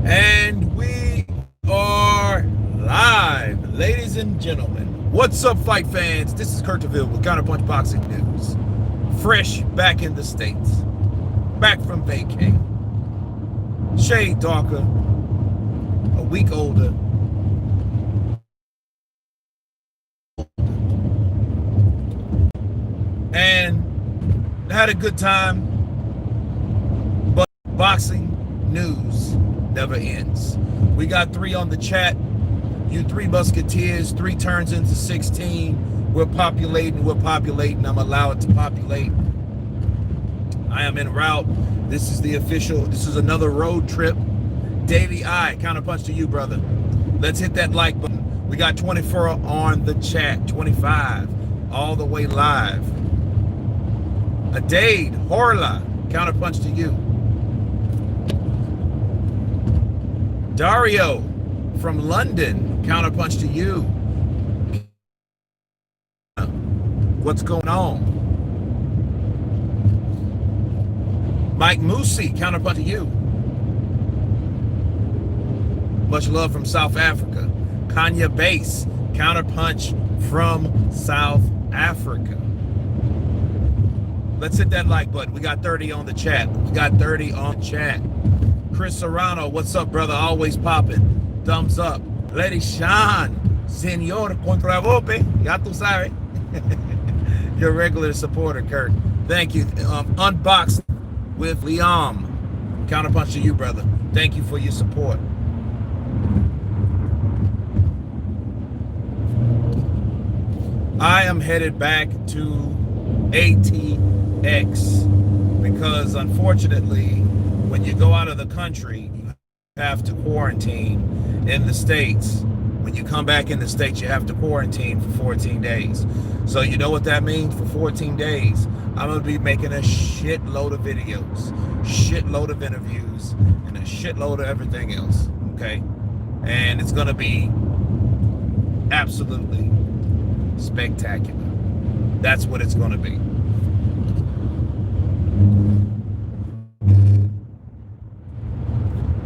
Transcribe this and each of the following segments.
And we are live, ladies and gentlemen. What's up, fight fans? This is Kurt DeVille with Counterpunch Boxing News. Fresh back in the States. Back from vacay. Shade darker. A week older. And had a good time. But boxing news never ends. We got 3 on the chat. You 3 musketeers, 3 turns into 16. We're populating. I'm allowed to populate. I am en route. This is another road trip. Daily Eye, counterpunch to you, brother. Let's hit that like button. We got 24 on the chat, 25, all the way live. Adaid, Horla, counterpunch to you. Dario from London, counterpunch to you. What's going on? Mike Moosey, counterpunch to you. Much love from South Africa. Kanya Base, counterpunch from South Africa. Let's hit that like button. We got 30 on the chat. Chris Serrano, what's up, brother? Always popping. Thumbs up. Lady Sean, Senor Contravope. Ya tu sabes. Your regular supporter, Kurt. Thank you. Unboxed with Liam. Counterpunch to you, brother. Thank you for your support. I am headed back to ATX because, unfortunately, when you go out of the country, you have to quarantine in the States. When you come back in the States, you have to quarantine for 14 days. So you know what that means? For 14 days, I'm going to be making a shitload of videos, shitload of interviews, and a shitload of everything else, okay? And it's going to be absolutely spectacular. That's what it's going to be.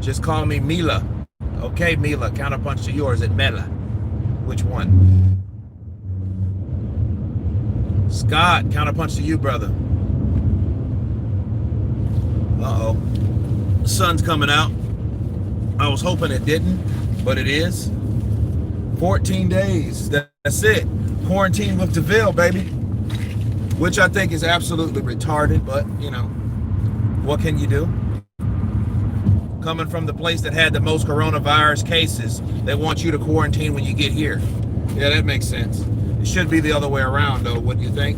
Just call me Mila. Okay, Mila, counterpunch to yours at Mela. Which one? Scott, counterpunch to you, brother. Uh-oh. The sun's coming out. I was hoping it didn't, but it is. 14 days. That's it. Quarantine with DeVille, baby. Which I think is absolutely retarded, but, you know, what can you do? Coming from the place that had the most coronavirus cases, they want you to quarantine when you get here. Yeah, that makes sense. It should be the other way around, though. What do you think?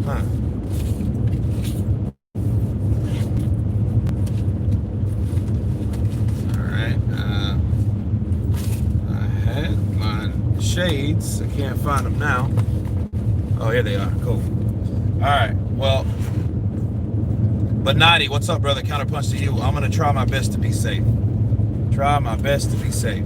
Huh. All right. I had my shades. I can't find them now. Oh, here they are. Cool. All right. Well, but Nadi, what's up, brother? Counterpunch to you. I'm going to try my best to be safe. Try my best to be safe.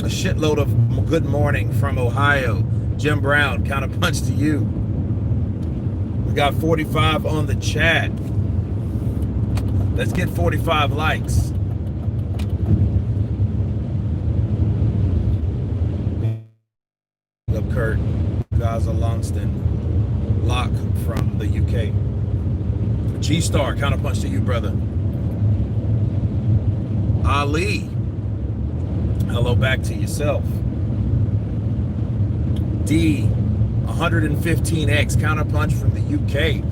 A shitload of good morning from Ohio. Jim Brown, counterpunch to you. We got 45 on the chat. Let's get 45 likes. Up Kurt, Gaza Longston, Locke from the UK. G-Star, counterpunch to you, brother. Ali, hello back to yourself. D, 115X, counterpunch from the UK.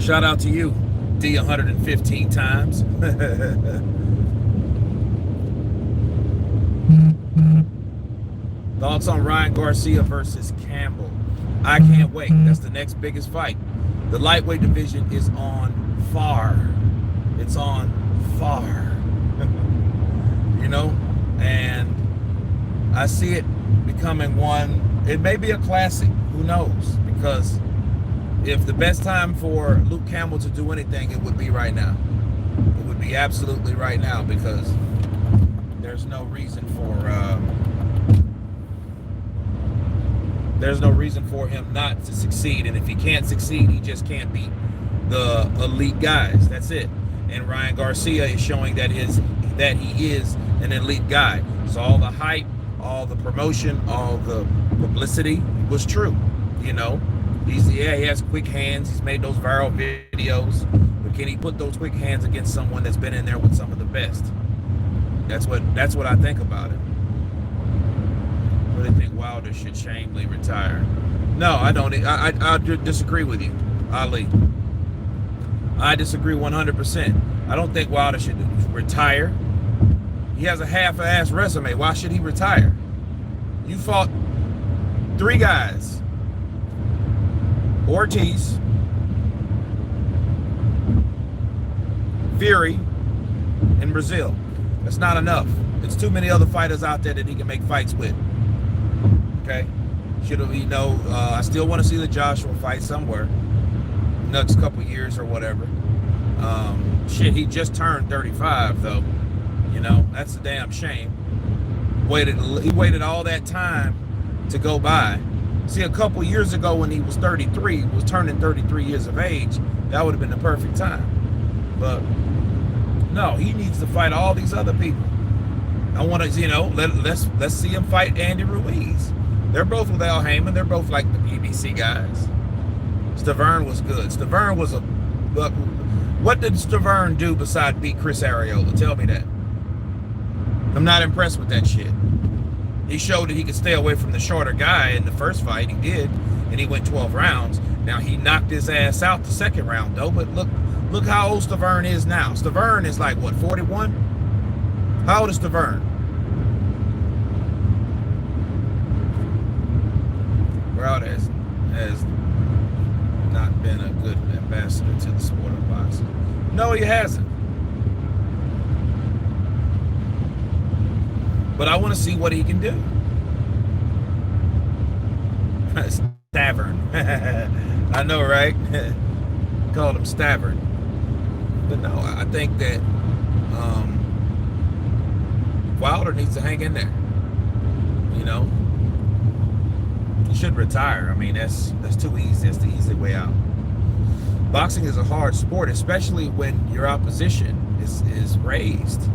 Shout out to you, D, 115 times. Thoughts on Ryan Garcia versus Campbell? I can't wait. That's the next biggest fight. The lightweight division is on fire. It's on fire. You know? And I see it becoming one. It may be a classic. Who knows? Because if the best time for Luke Campbell to do anything, it would be right now. It would be absolutely right now, because there's no reason for There's no reason for him not to succeed. And if he can't succeed, he just can't beat the elite guys. That's it. And Ryan Garcia is showing that he is an elite guy. So all the hype, all the promotion, all the publicity was true. You know, he has quick hands. He's made those viral videos. But can he put those quick hands against someone that's been in there with some of the best? That's what I think about it. I really think Wilder should shamefully retire. No, I don't. I disagree with you, Ali. I disagree 100%. I don't think Wilder should retire. He has a half-ass resume. Why should he retire? You fought 3 guys. Ortiz, Fury, and Brazil. That's not enough. There's too many other fighters out there that he can make fights with. Okay? Should have, I still want to see the Joshua fight somewhere. Next couple years or whatever. He just turned 35 though. That's a damn shame. He waited all that time to go by. See, a couple years ago when he was 33, was turning 33 years of age, that would have been the perfect time. But no, he needs to fight all these other people. I want to, let's see him fight Andy Ruiz. They're both with Al Heyman. They're both like the PBC guys. Stavern was good. Stavern was what did Stavern do besides beat Chris Arreola? Tell me that. I'm not impressed with that shit. He showed that he could stay away from the shorter guy in the first fight. He did, and he went 12 rounds. Now he knocked his ass out the second round though. But look how old Stavern is now. Stavern is like what, 41? How old is Stavern? Crowd has not been a good ambassador to the sport of boxing. No, he hasn't. But I want to see what he can do. Stavern. I know, right? Called him Stavern. But no, I think that Wilder needs to hang in there. He should retire. I mean, that's too easy. That's the easy way out. Boxing is a hard sport, especially when your opposition is raised.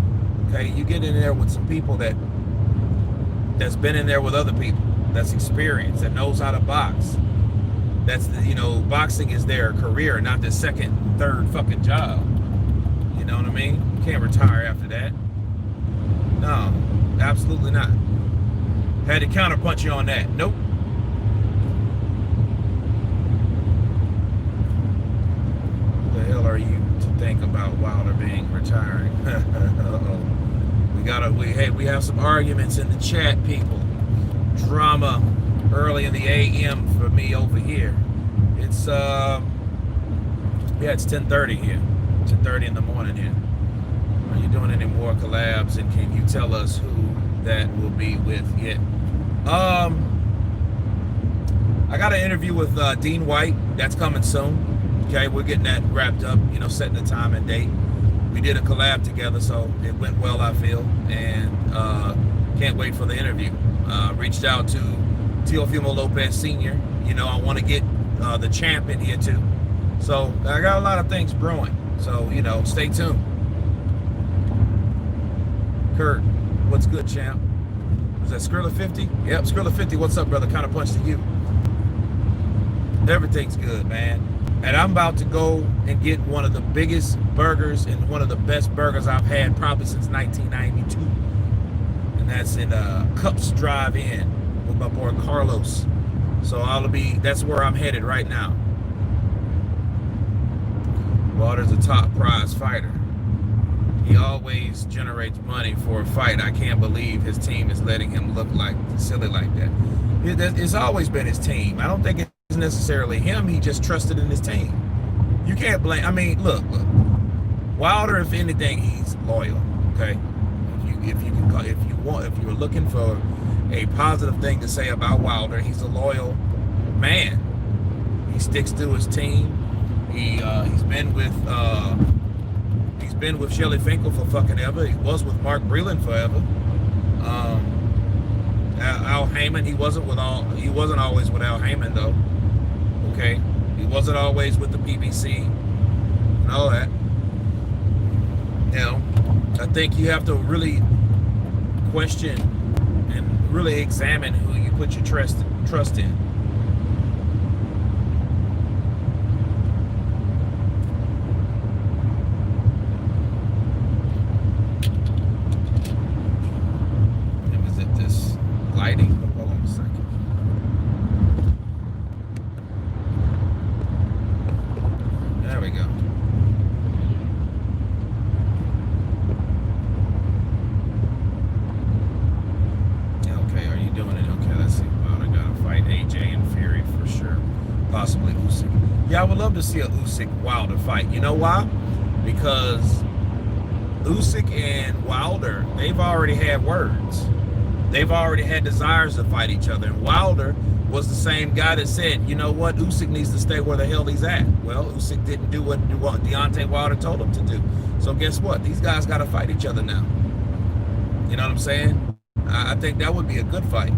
Okay, you get in there with some people that's been in there with other people, that's experienced, that knows how to box. That's boxing is their career, not their second, third fucking job. You know what I mean? You can't retire after that. No, absolutely not. Had to counterpunch you on that. Nope. What the hell are you to think about Wilder being retiring? We have some arguments in the chat, people. Drama early in the AM for me over here. It's it's 10:30 here. 10:30 in the morning here. Are you doing any more collabs, and can you tell us who that will be with yet? I got an interview with Dean White. That's coming soon. Okay, we're getting that wrapped up, setting the time and date. We did a collab together, so it went well, I feel, and can't wait for the interview. Reached out to Teofimo Lopez Sr. I want to get the champ in here too. So I got a lot of things brewing. So, stay tuned. Kurt, what's good, champ? Was that Skrilla 50? Yep, Skrilla 50. What's up, brother? Counterpunch to you. Everything's good, man. And I'm about to go and get one of the biggest burgers and one of the best burgers I've had probably since 1992. And that's in Cups Drive-In with my boy Carlos. So that's where I'm headed right now. Wilder's a top prize fighter. He always generates money for a fight. I can't believe his team is letting him look like silly like that. It's always been his team. I don't think it's necessarily him. He just trusted in his team. You can't blame. I mean, look. Wilder, if anything, he's loyal. Okay. If you're looking for a positive thing to say about Wilder, he's a loyal man. He sticks to his team. He's been with Shelly Finkel for fucking ever. He was with Mark Breland forever. Al Heyman, he wasn't always with Al Heyman though. Okay, he wasn't always with the PBC and all that. You know, I think you have to really question and really examine who you put your trust in. Is it this lighting? Hold on a second. There we go. Possibly Usyk. Yeah, I would love to see a Usyk Wilder fight. You know why? Because Usyk and Wilder, they've already had words. They've already had desires to fight each other. And Wilder was the same guy that said, you know what, Usyk needs to stay where the hell he's at. Well, Usyk didn't do what Deontay Wilder told him to do. So guess what? These guys got to fight each other now. You know what I'm saying? I think that would be a good fight.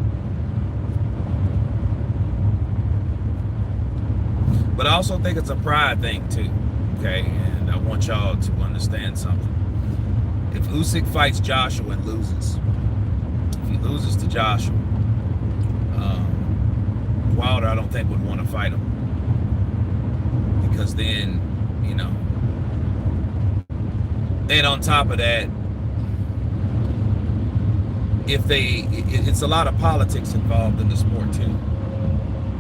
But I also think it's a pride thing too, okay? And I want y'all to understand something. If Usyk fights Joshua and loses, if he loses to Joshua, Wilder I don't think would want to fight him. Because then, you know, and on top of that, it's a lot of politics involved in the sport too.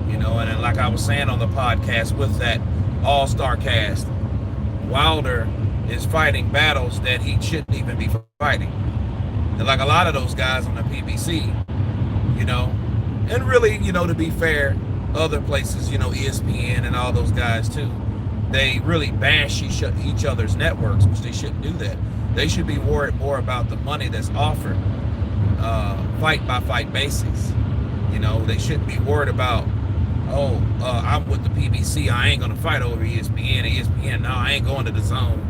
You know, and like I was saying on the podcast with that all-star cast, Wilder is fighting battles that he shouldn't even be fighting. And like a lot of those guys on the PBC, you know, and really, you know, to be fair, other places, you know, ESPN and all those guys too, they really bash each other's networks, which they shouldn't do that. They should be worried more about the money that's offered, fight by fight basis. You know, they shouldn't be worried about, I'm with the PBC, I ain't gonna fight over ESPN. ESPN, no, I ain't going to the zone.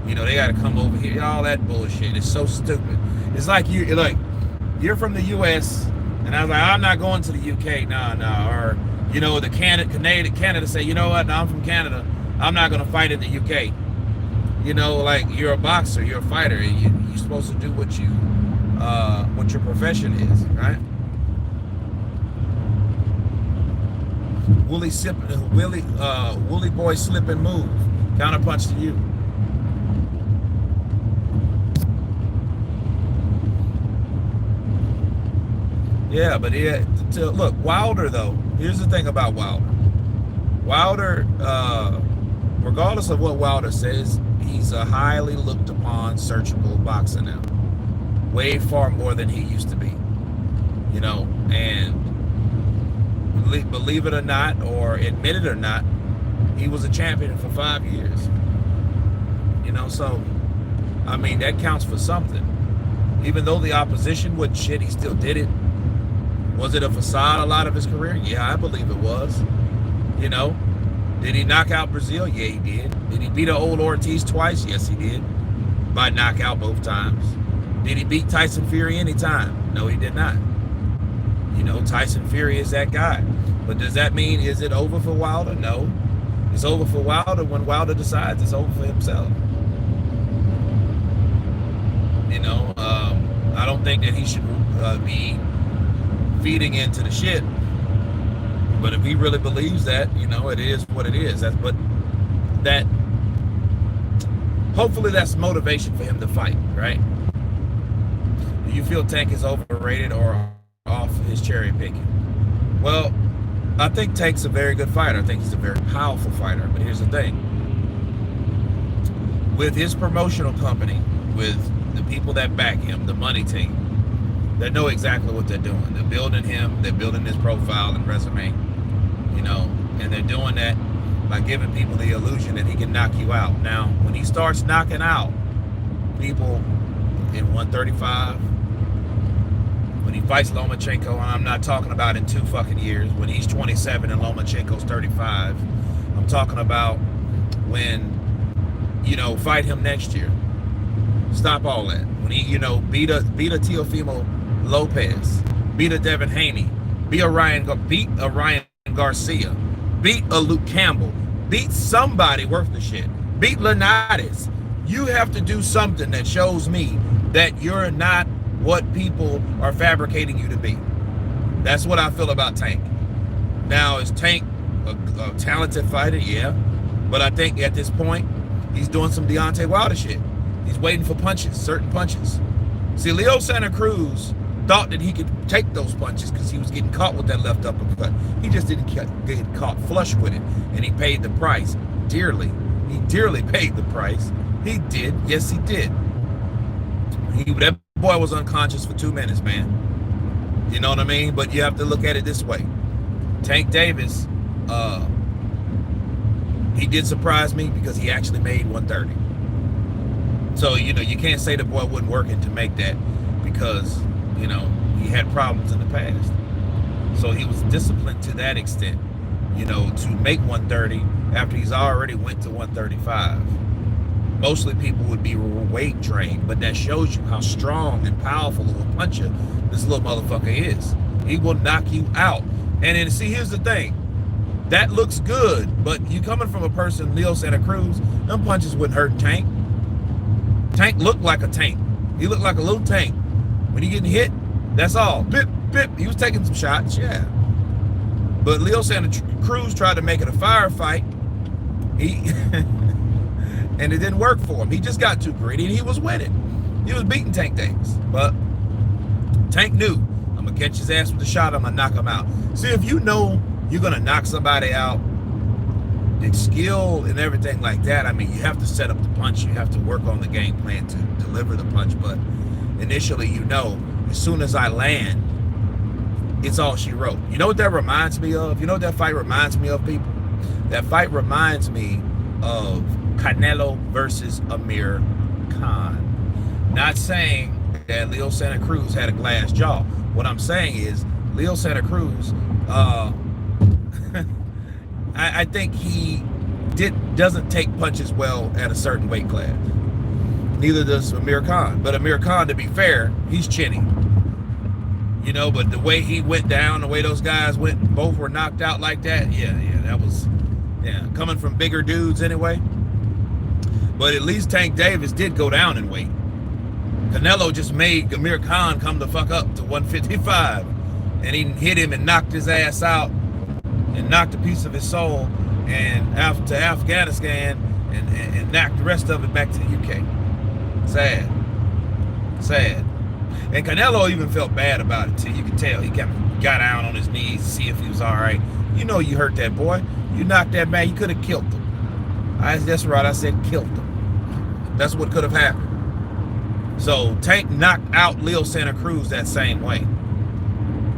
You know, they gotta come over here. All that bullshit. It's so stupid. It's like you're from the US, and I was like, I'm not going to the UK. Nah. Or, you know, the Canada say, you know what? No, I'm from Canada. I'm not gonna fight in the UK. You know, like you're a boxer, you're a fighter. You're supposed to do what your profession is, right? Woolly boy slip and move. Counterpunch to you. Yeah, but look, Wilder though. Here's the thing about Wilder. Wilder, regardless of what Wilder says, he's a highly looked upon, searchable boxer now. Way far more than he used to be. You know, and believe it or not, or admit it or not, he was a champion for 5 years. You know, so I mean that counts for something. Even though the opposition was shit, he still did it. Was it a facade a lot of his career? Yeah, I believe it was. You know, did he knock out Brazil? Yeah, he did. Did he beat an old Ortiz twice? Yes, he did. By knockout both times. Did he beat Tyson Fury anytime? No, he did not. You know, Tyson Fury is that guy. But does that mean, is it over for Wilder? No. It's over for Wilder when Wilder decides it's over for himself. You know, I don't think that he should be feeding into the shit. But if he really believes that, you know, it is what it is. Hopefully that's motivation for him to fight, right? Do you feel Tank is overrated or off his cherry picking? Well, I think Tank's a very good fighter. I think he's a very powerful fighter. But here's the thing. With his promotional company, with the people that back him, the money team, they know exactly what they're doing. They're building him. They're building his profile and resume, you know, and they're doing that by giving people the illusion that he can knock you out. Now, when he starts knocking out people in 135, when he fights Lomachenko, and I'm not talking about in 2 fucking years, when he's 27 and Lomachenko's 35, I'm talking about when, you know, fight him next year. Stop all that. When he, you know, beat a Teofimo Lopez, beat a Devin Haney, beat a Ryan Garcia, beat a Luke Campbell, beat somebody worth the shit, beat Linares. You have to do something that shows me that you're not what people are fabricating you to be. That's what I feel about Tank. Now, is Tank a talented fighter? Yeah. But I think at this point, he's doing some Deontay Wilder shit. He's waiting for punches, certain punches. See, Leo Santa Cruz thought that he could take those punches because he was getting caught with that left uppercut. He just didn't get caught flush with it, and he paid the price dearly. He dearly paid the price. He did. Yes, he did. That boy was unconscious for 2 minutes, man. You know what I mean? But you have to look at it this way. Tank Davis, he did surprise me because he actually made 130. So, you know, you can't say the boy wasn't working to make that because, you know, he had problems in the past. So he was disciplined to that extent, you know, to make 130 after he's already went to 135. Mostly people would be weight trained, but that shows you how strong and powerful of a puncher this little motherfucker is. He will knock you out. And then, see, here's the thing. That looks good, but you coming from a person, Leo Santa Cruz, them punches wouldn't hurt Tank. Tank looked like a tank. He looked like a little tank. When he getting hit, that's all. Bip, bip. He was taking some shots, yeah. But Leo Santa Cruz tried to make it a firefight. And it didn't work for him. He just got too greedy, and he was winning. He was beating Tank Davis. But Tank knew, I'm going to catch his ass with a shot, I'm going to knock him out. See, if you know you're going to knock somebody out, the skill and everything like that, I mean, you have to set up the punch. You have to work on the game plan to deliver the punch. But initially, you know, as soon as I land, it's all she wrote. You know what that reminds me of? You know what that fight reminds me of, people? That fight reminds me of Canelo versus Amir Khan. Not saying that Leo Santa Cruz had a glass jaw. What I'm saying is Leo Santa Cruz, I think he doesn't take punches well at a certain weight class. Neither does Amir Khan. But Amir Khan, to be fair, he's chinny. You know, but the way he went down, the way those guys went, both were knocked out like that, yeah, that was, coming from bigger dudes anyway. But at least Tank Davis did go down in weight. Canelo just made Amir Khan come the fuck up to 155. And he hit him and knocked his ass out and knocked a piece of his soul and to Afghanistan and knocked the rest of it back to the UK. Sad. And Canelo even felt bad about it too. You could tell. He kind of got down on his knees to see if he was all right. You know you hurt that boy. You knocked that man. You could have killed him. That's right. I said killed him. That's what could have happened. So Tank knocked out Leo Santa Cruz that same way.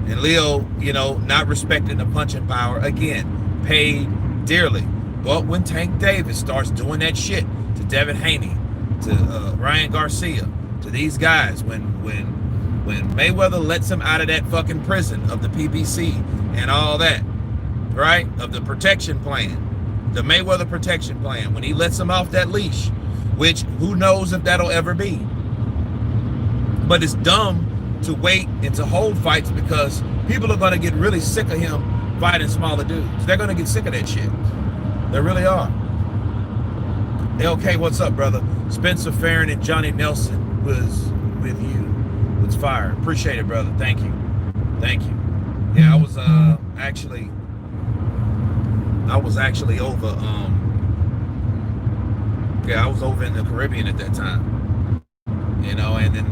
And Leo, you know, not respecting the punching power, again, paid dearly. But when Tank Davis starts doing that shit to Devin Haney, to Ryan Garcia, to these guys, when Mayweather lets him out of that fucking prison of the PBC and all that, right? Of the protection plan, the Mayweather protection plan, when he lets him off that leash, which who knows if that'll ever be. But it's dumb to wait and to hold fights because people are going to get really sick of him fighting smaller dudes. They're going to get sick of that shit. They really are. Okay, what's up, brother? Spencer Farron and Johnny Nelson was with you. Was fire. Appreciate it, brother. Thank you. Yeah, I was actually over I was over in the Caribbean at that time. You know, and then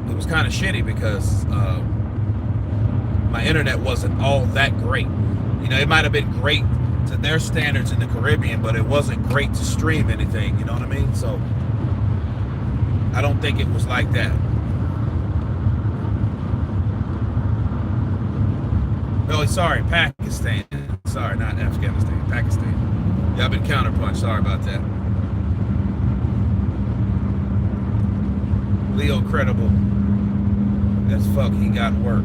it was kind of shitty because my internet wasn't all that great. You know, it might have been great to their standards in the Caribbean, but it wasn't great to stream anything, you know what I mean? So I don't think it was like that. No, sorry, Pakistan. Sorry, not Afghanistan, Pakistan. Yeah, I've been counterpunched, sorry about that. Leo credible as fuck, he got work.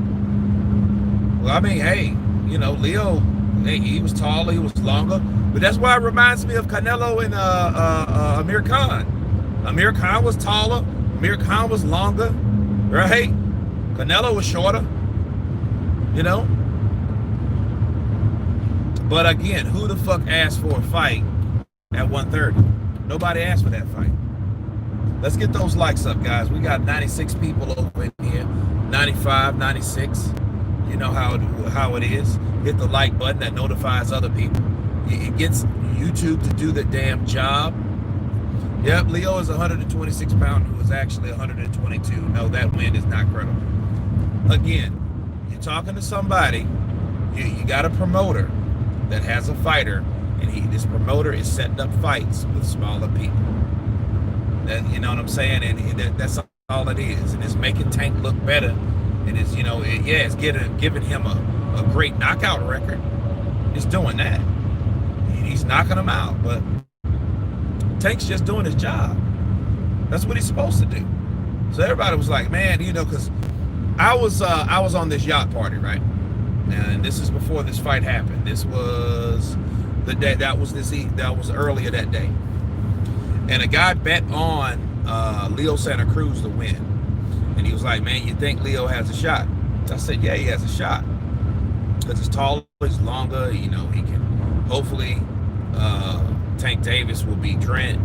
Well, I mean, hey, you know, Leo, hey, he was taller, he was longer, but that's why it reminds me of Canelo and Amir Khan. Amir Khan was taller, Amir Khan was longer, right? Canelo was shorter. you know? But again, who the fuck asked for a fight at 130? Nobody asked for that fight. Let's get those likes up, guys. We got 96 people over in here, 95, 96. You know how it is. Hit the like button that notifies other people. It gets YouTube to do the damn job. Yep, Leo is 126 pound who is actually 122. No, that win is not credible. Again, you're talking to somebody, you got a promoter that has a fighter, and this promoter is setting up fights with smaller people. That, you know what I'm saying? And that's all it is. And it's making Tank look better. And it's, you know, it's giving him a great knockout record. It's doing that. He's knocking him out, but Tank's just doing his job. That's what he's supposed to do. So everybody was like, man, you know, because I was on this yacht party, right? And this is before this fight happened. This was the day that was earlier that day. And a guy bet on Leo Santa Cruz to win. And he was like, man, you think Leo has a shot? I said, yeah, he has a shot. Because he's taller, he's longer, you know, he can hopefully Tank Davis will be drained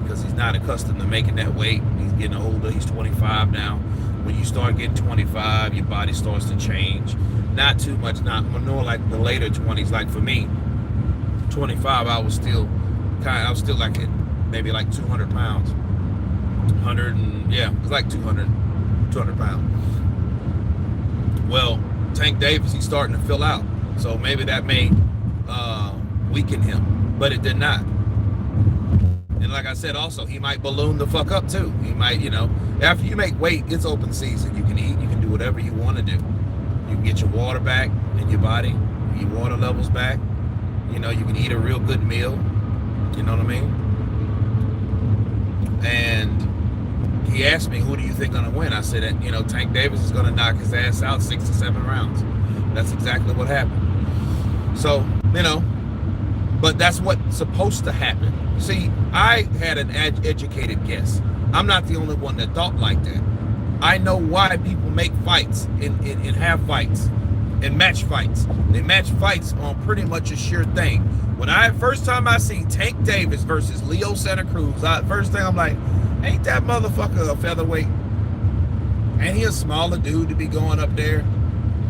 because he's not accustomed to making that weight. He's getting older, he's 25 now. When you start getting 25, your body starts to change. Not too much, not more like the later 20s. Like for me, 25, I was still like at maybe like 200 pounds. 100 and yeah, it was like 200 pounds. Well, Tank Davis, he's starting to fill out. So maybe that may weaken him, but it did not. And like I said, also, he might balloon the fuck up too. He might, you know, after you make weight, it's open season. You can eat, you can do whatever you want to do. You can get your water back in your body, your water levels back. You know, you can eat a real good meal. You know what I mean? And he asked me, who do you think gonna win? I said that, you know, Tank Davis is gonna knock his ass out 6 to 7 rounds. That's exactly what happened. So, you know, but that's what's supposed to happen. See, I had an educated guess. I'm not the only one that thought like that. I know why people make fights and have fights and match fights. They match fights on pretty much a sure thing. When first time I see Tank Davis versus Leo Santa Cruz, first thing I'm like, ain't that motherfucker a featherweight? Ain't he a smaller dude to be going up there?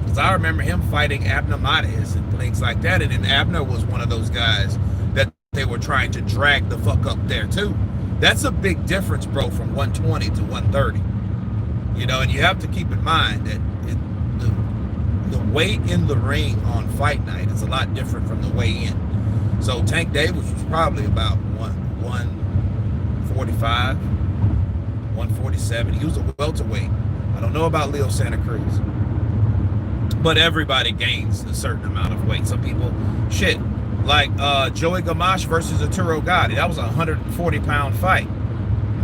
Because I remember him fighting Abner Mares and things like that. And then Abner was one of those guys that they were trying to drag the fuck up there too. That's a big difference, bro, from 120 to 130. You know, and you have to keep in mind that the weight in the ring on fight night is a lot different from the weigh in. So Tank Davis was probably about 145, 147. He was a welterweight. I don't know about Leo Santa Cruz. But everybody gains a certain amount of weight. Some people, shit, like Joey Gamache versus Arturo Gatti. That was a 140-pound fight.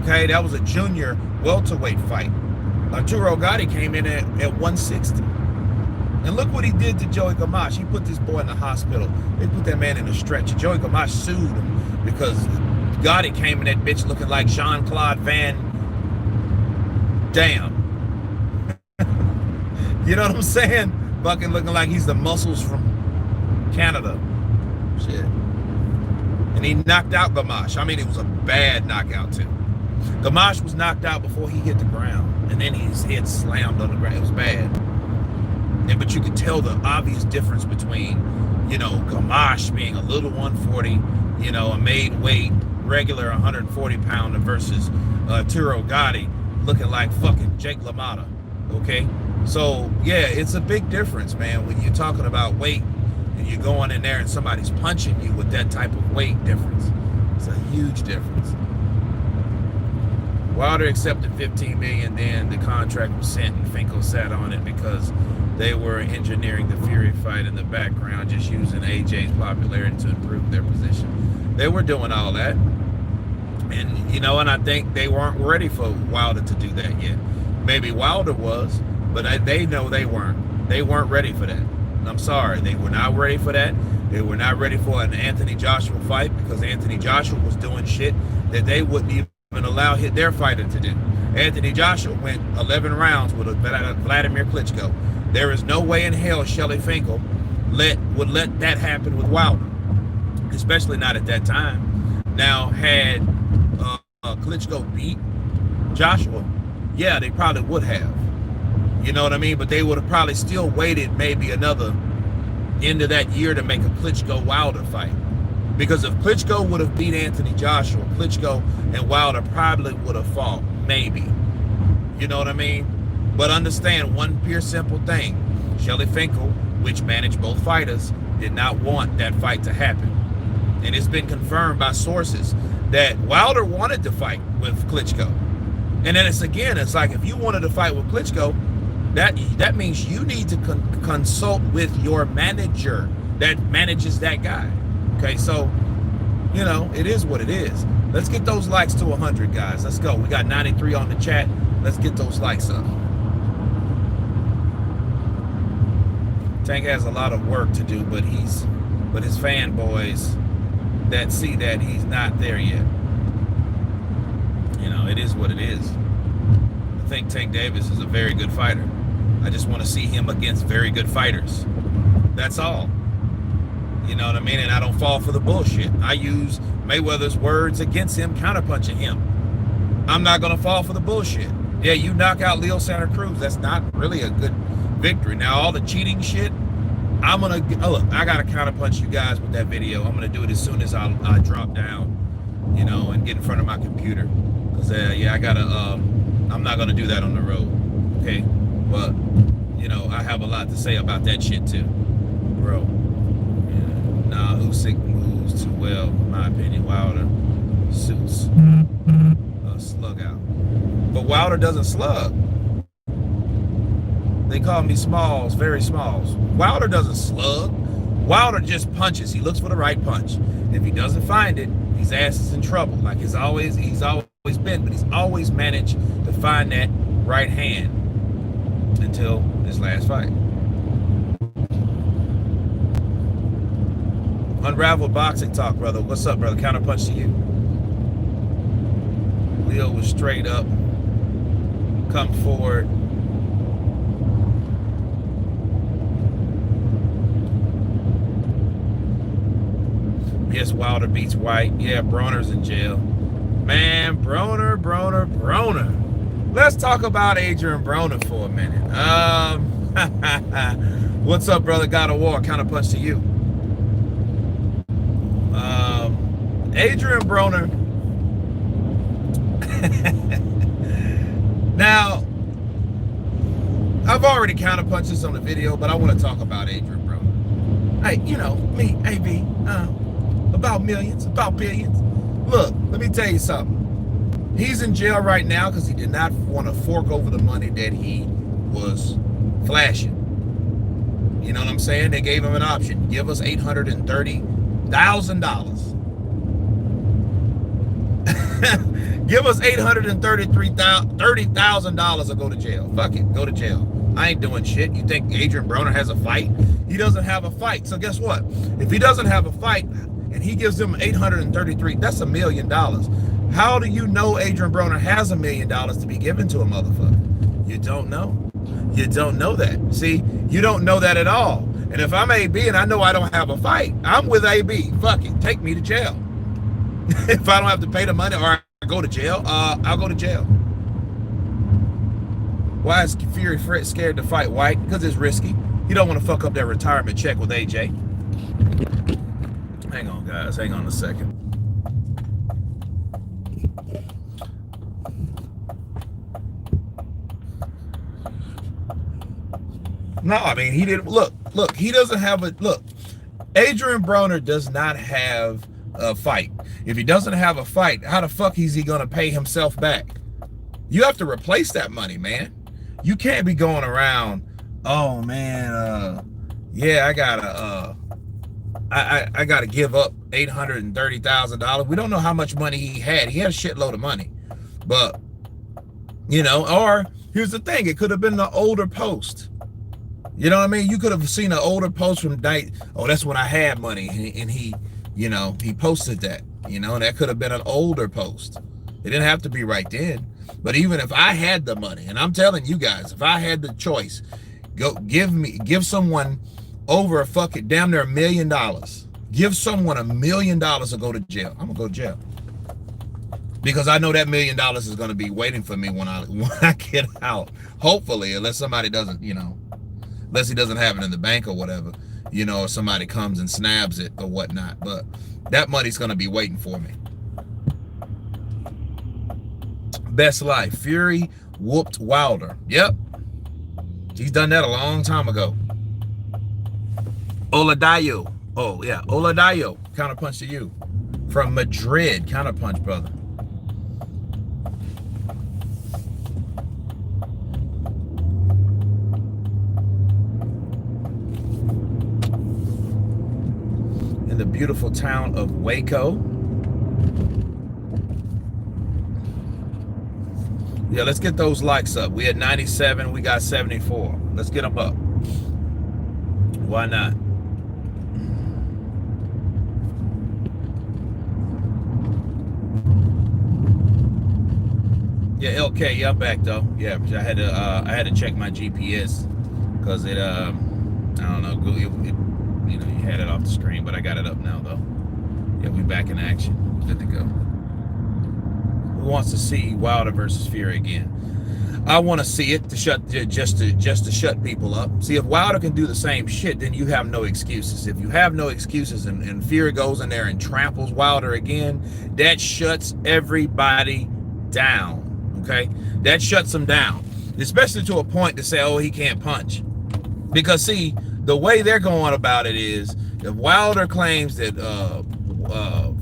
Okay, that was a junior welterweight fight. Arturo Gatti came in at 160. And look what he did to Joey Gamache. He put this boy in the hospital. They put that man in a stretcher. Joey Gamache sued him because Gotti came in that bitch looking like Jean-Claude Van Damme. You know what I'm saying? Fucking looking like he's the Muscles from Canada. Shit. And he knocked out Gamache. I mean, it was a bad knockout too. Gamache was knocked out before he hit the ground. And then his head slammed on the ground. It was bad. But you could tell the obvious difference between, you know, Gamache being a little 140, you know, a made weight, regular 140 pounder versus Arturo Gatti looking like fucking Jake LaMotta, okay? So, yeah, it's a big difference, man, when you're talking about weight and you're going in there and somebody's punching you with that type of weight difference. It's a huge difference. Wilder accepted $15 million, then the contract was sent and Finkel sat on it because they were engineering the Fury fight in the background, just using AJ's popularity to improve their position. They were doing all that. And, you know, and I think they weren't ready for Wilder to do that yet. Maybe Wilder was, but they know they weren't. They weren't ready for that. And I'm sorry, they were not ready for that. They were not ready for an Anthony Joshua fight because Anthony Joshua was doing shit that they wouldn't even allow their fighter to do. Anthony Joshua went 11 rounds with Vladimir Klitschko. There is no way in hell Shelly Finkel would let that happen with Wilder, especially not at that time. Now, had Klitschko beat Joshua, yeah, they probably would have. You know what I mean? But they would have probably still waited maybe another end of that year to make a Klitschko-Wilder fight. Because if Klitschko would have beat Anthony Joshua, Klitschko and Wilder probably would have fought, maybe. You know what I mean? But understand one pure simple thing. Shelly Finkel, which managed both fighters, did not want that fight to happen. And it's been confirmed by sources that Wilder wanted to fight with Klitschko. And then it's like if you wanted to fight with Klitschko, that means you need to consult with your manager that manages that guy. Okay, so, you know, it is what it is. Let's get those likes to 100, guys. Let's go. We got 93 on the chat. Let's get those likes up. Tank has a lot of work to do, but his fanboys that see that he's not there yet. You know, it is what it is. I think Tank Davis is a very good fighter. I just want to see him against very good fighters. That's all. You know what I mean? And I don't fall for the bullshit. I use Mayweather's words against him, counterpunching him. I'm not going to fall for the bullshit. Yeah, you knock out Leo Santa Cruz. That's not really a good victory. Now, all the cheating shit, I'm going to... Oh, look, I got to counterpunch you guys with that video. I'm going to do it as soon as I drop down, you know, and get in front of my computer. Because, yeah, I got to... I'm not going to do that on the road, okay? But, you know, I have a lot to say about that shit, too. Bro. Nah, Usyk moves too well, in my opinion. Wilder suits a slug out. But Wilder doesn't slug. They call me Smalls, very Smalls. Wilder doesn't slug. Wilder just punches. He looks for the right punch. If he doesn't find it, his ass is in trouble. Like he's always been, but he's always managed to find that right hand until his last fight. Unraveled Boxing Talk, brother. What's up, brother? Counterpunch to you. Leo was straight up. Come forward. Yes, Wilder beats White. Yeah, Broner's in jail. Man, Broner. Let's talk about Adrian Broner for a minute. What's up, brother? God of War. Counterpunch to you. Adrian Broner. Now, I've already counterpunched this on the video, but I want to talk about Adrian Broner. Hey, you know, me, AB, about millions, about billions. Look, let me tell you something. He's in jail right now because he did not want to fork over the money that he was flashing. You know what I'm saying? They gave him an option. Give us $830,000. Give us $830,000 or go to jail. Fuck it, go to jail. I ain't doing shit. You think Adrian Broner has a fight? He doesn't have a fight. So guess what? If he doesn't have a fight and he gives them $833, that's $1 million. How do you know Adrian Broner has $1 million to be given to a motherfucker? You don't know. You don't know that. See, you don't know that at all. And if I'm AB and I know I don't have a fight, I'm with AB. Fuck it, take me to jail. If I don't have to pay the money or I go to jail, I'll go to jail. Why is Fury scared to fight White? Because it's risky. He don't want to fuck up that retirement check with AJ. Hang on, guys. Hang on a second. No, I mean, he didn't. Look, he doesn't have a, look, Adrian Broner does not have a fight. If he doesn't have a fight, how the fuck is he going to pay himself back? You have to replace that money, man. You can't be going around, oh man, yeah, I gotta give up $830,000. We don't know how much money he had. He had a shitload of money. But, you know, or here's the thing, it could have been an older post. You know what I mean? You could have seen an older post from night, oh, that's when I had money, and he, you know, he posted that, you know, and that could have been an older post. It didn't have to be right then. But even if I had the money, and I'm telling you guys, if I had the choice, Go give someone over a fucking damn near $1 million. Give someone $1 million to go to jail. I'm gonna go to jail because I know that $1 million is gonna be waiting for me when I get out. Hopefully, unless somebody doesn't, unless he doesn't have it in the bank or whatever, or somebody comes and snabs it or whatnot. But that money's gonna be waiting for me. Best life. Fury whooped Wilder. Yep. He's done that a long time ago. Oladayo. Oh, yeah. Oladayo. Counterpunch to you. From Madrid. Counterpunch, brother. In the beautiful town of Waco. Yeah, let's get those likes up. We had 97, we got 74. Let's get them up. Why not? Yeah, LK, yeah, I'm back though. Yeah, I had to check my GPS because it I don't know, you had it off the screen, but I got it up now though. Yeah, we back in action. Good to go. Who wants to see Wilder versus Fury again? I want to see it to just to shut people up. See, if Wilder can do the same shit, then you have no excuses. If you have no excuses and Fury goes in there and tramples Wilder again, that shuts everybody down. Okay, that shuts them down, especially to a point to say, oh, he can't punch. Because see, the way they're going about it is, if Wilder claims that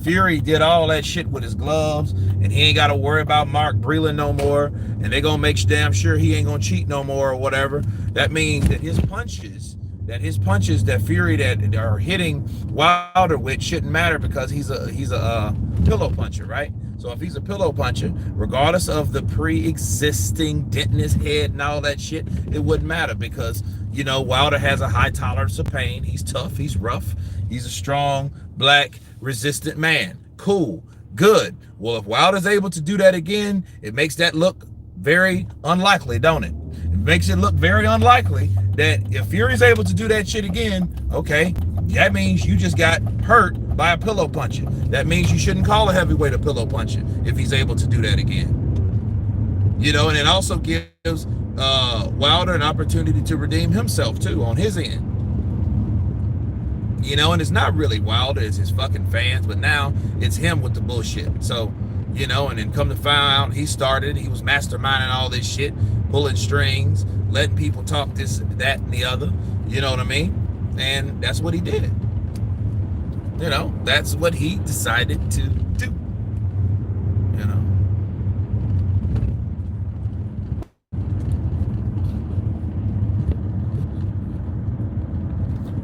Fury did all that shit with his gloves and he ain't got to worry about Mark Breland no more, and they're gonna make damn sure he ain't gonna cheat no more or whatever, that means that his punches that Fury that are hitting Wilder with shouldn't matter because he's a pillow puncher, right? So if he's a pillow puncher, regardless of the pre-existing dent in his head and all that shit, it wouldn't matter because, Wilder has a high tolerance of pain. He's tough, he's rough, he's a strong, black, resistant man. Cool, good. Well, if Wilder's able to do that again, it makes that look very unlikely, don't it? It makes it look very unlikely that if Fury's able to do that shit again, okay, that means you just got hurt by a pillow puncher. That means you shouldn't call a heavyweight a pillow puncher if he's able to do that again. And it also gives Wilder an opportunity to redeem himself too on his end. And it's not really Wilder, it's his fucking fans, but now it's him with the bullshit. So, and then come to find out he was masterminding all this shit, pulling strings, letting people talk this, that, and the other, you know what I mean? And that's what he did. That's what he decided to do.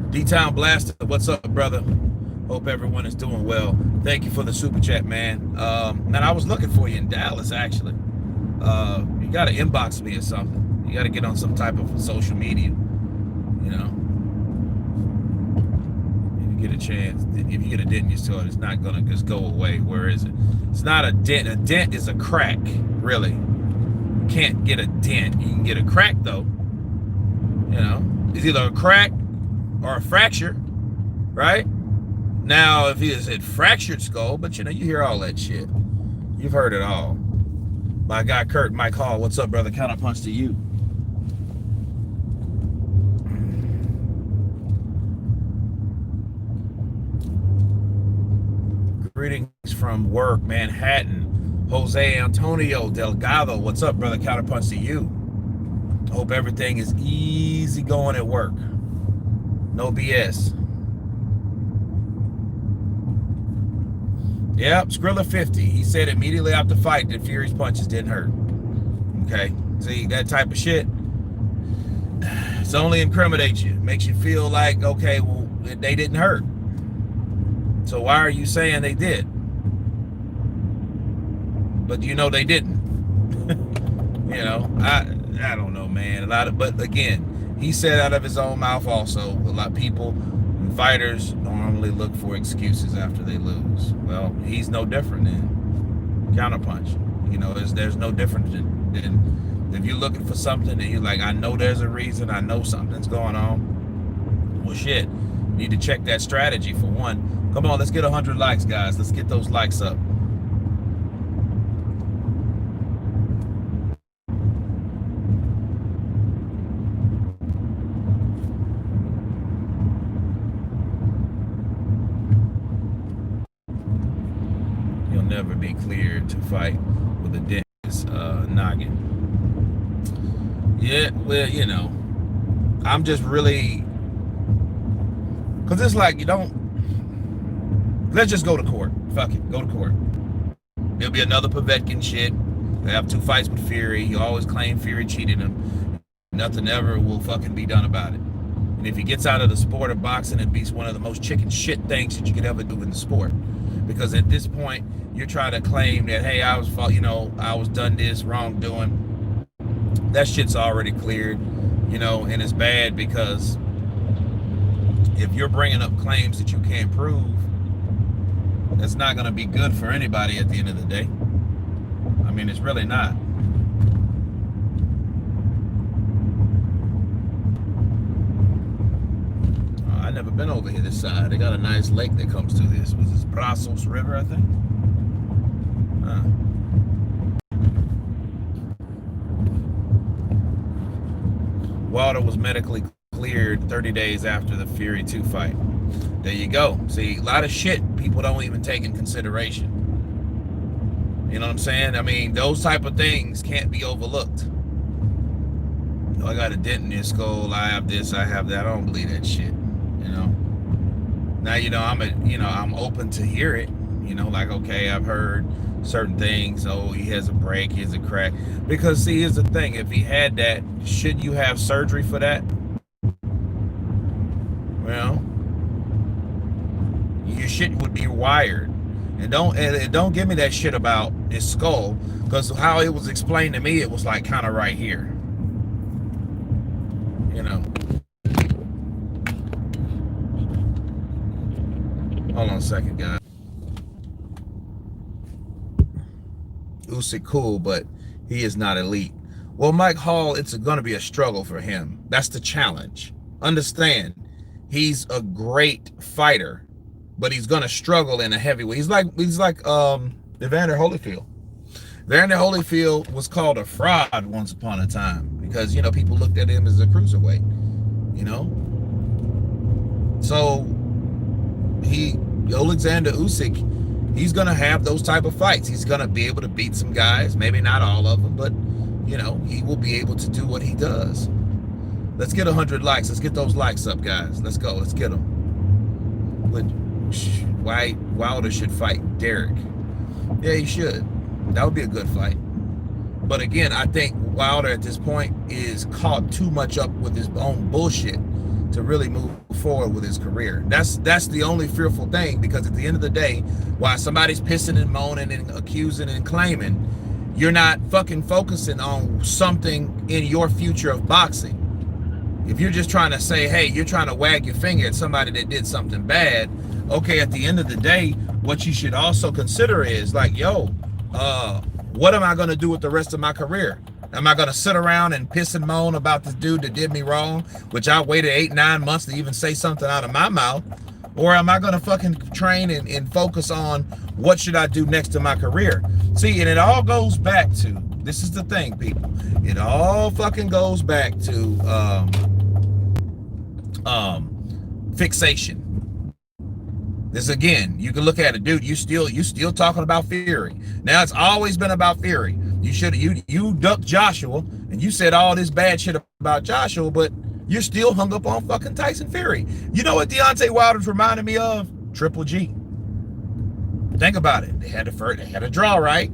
D-Town Blaster, what's up, brother? Hope everyone is doing well. Thank you for the super chat, man. Man, I was looking for you in Dallas, actually. You got to inbox me or something. You got to get on some type of social media, If you get a chance, if you get a dent in your toe, it's not going to just go away. Where is it? It's not a dent. A dent is a crack, really. You can't get a dent. You can get a crack, though. It's either a crack or a fracture, right? Now, if he has a fractured skull, but you hear all that shit. You've heard it all. My guy Kurt, Mike Hall, what's up, brother? Counterpunch to you. Greetings from work, Manhattan. Jose Antonio Delgado, what's up, brother? Counterpunch to you. Hope everything is easy going at work. No BS. Yep, Skrilla 50. He said immediately after the fight that Fury's punches didn't hurt. Okay, see, that type of shit, it's only incriminates you. Makes you feel like, okay, well, they didn't hurt. So why are you saying they did? But they didn't. I don't know, man. But again, he said out of his own mouth also, a lot of people and fighters normally look for excuses after they lose. Well, he's no different than Counterpunch. There's no different than If you're looking for something and you're like, I know there's a reason, I know something's going on, well, shit, you need to check that strategy for one. Come on, let's get 100 likes, guys. Let's get those likes up. You'll never be cleared to fight with a dent in his noggin. Yeah, well, you know, I'm just really, because it's like, you don't, let's just go to court. Fuck it, go to court. There'll be another Povetkin shit. They have 2 fights with Fury. You always claim Fury cheated him. Nothing ever will fucking be done about it. And if he gets out of the sport of boxing, it beats one of the most chicken shit things that you could ever do in the sport. Because at this point, you're trying to claim that, hey, I was, you know, I was done this wrongdoing. That shit's already cleared, you know, and it's bad because if you're bringing up claims that you can't prove, that's not going to be good for anybody at the end of the day. I mean, it's really not. I've never been over here this side. They got a nice lake that comes through this. Was this Brazos River, I think? Wilder was medically cleared 30 days after the Fury 2 fight. There you go. See, a lot of shit people don't even take in consideration. You know what I'm saying? I mean, those type of things can't be overlooked. I got a dent in his skull. I have this. I have that. I don't believe that shit. You know. Now I'm open to hear it. You know, like, okay, I've heard certain things. Oh, he has a break. He has a crack. Because see, here's the thing. If he had that, should you have surgery for that? Well, your shit would be wired. And don't give me that shit about his skull, because how it was explained to me, it was like kind of right here. You know. Hold on a second, guys. Usyk cool, but he is not elite. Well, Mike Hall, it's going to be a struggle for him. That's the challenge. Understand, he's a great fighter, but he's going to struggle in a heavyweight. He's like Evander Holyfield. Evander Holyfield was called a fraud once upon a time because, you know, people looked at him as a cruiserweight, you know. So Alexander Usyk, he's going to have those type of fights. He's going to be able to beat some guys, maybe not all of them, but, you know, he will be able to do what he does. Let's get 100 likes. Let's get those likes up, guys. Let's go. Let's get them. Wilder should fight Derek. Yeah, he should. That would be a good fight. But again, I think Wilder at this point is caught too much up with his own bullshit to really move forward with his career. That's the only fearful thing, because at the end of the day, while somebody's pissing and moaning and accusing and claiming, you're not fucking focusing on something in your future of boxing. If you're just trying to say, hey, you're trying to wag your finger at somebody that did something bad, okay, at the end of the day, what you should also consider is like, yo, what am I going to do with the rest of my career? Am I going to sit around and piss and moan about this dude that did me wrong, which I waited 8-9 months to even say something out of my mouth? Or am I going to fucking train and focus on what should I do next in my career? See, and it all goes back to, this is the thing, people. It all fucking goes back to fixation. This again, you can look at it, dude. You still talking about Fury. Now it's always been about Fury. You ducked Joshua and you said all this bad shit about Joshua, but you're still hung up on fucking Tyson Fury. You know what Deontay Wilder's reminded me of? Triple G. Think about it. They had a draw, right?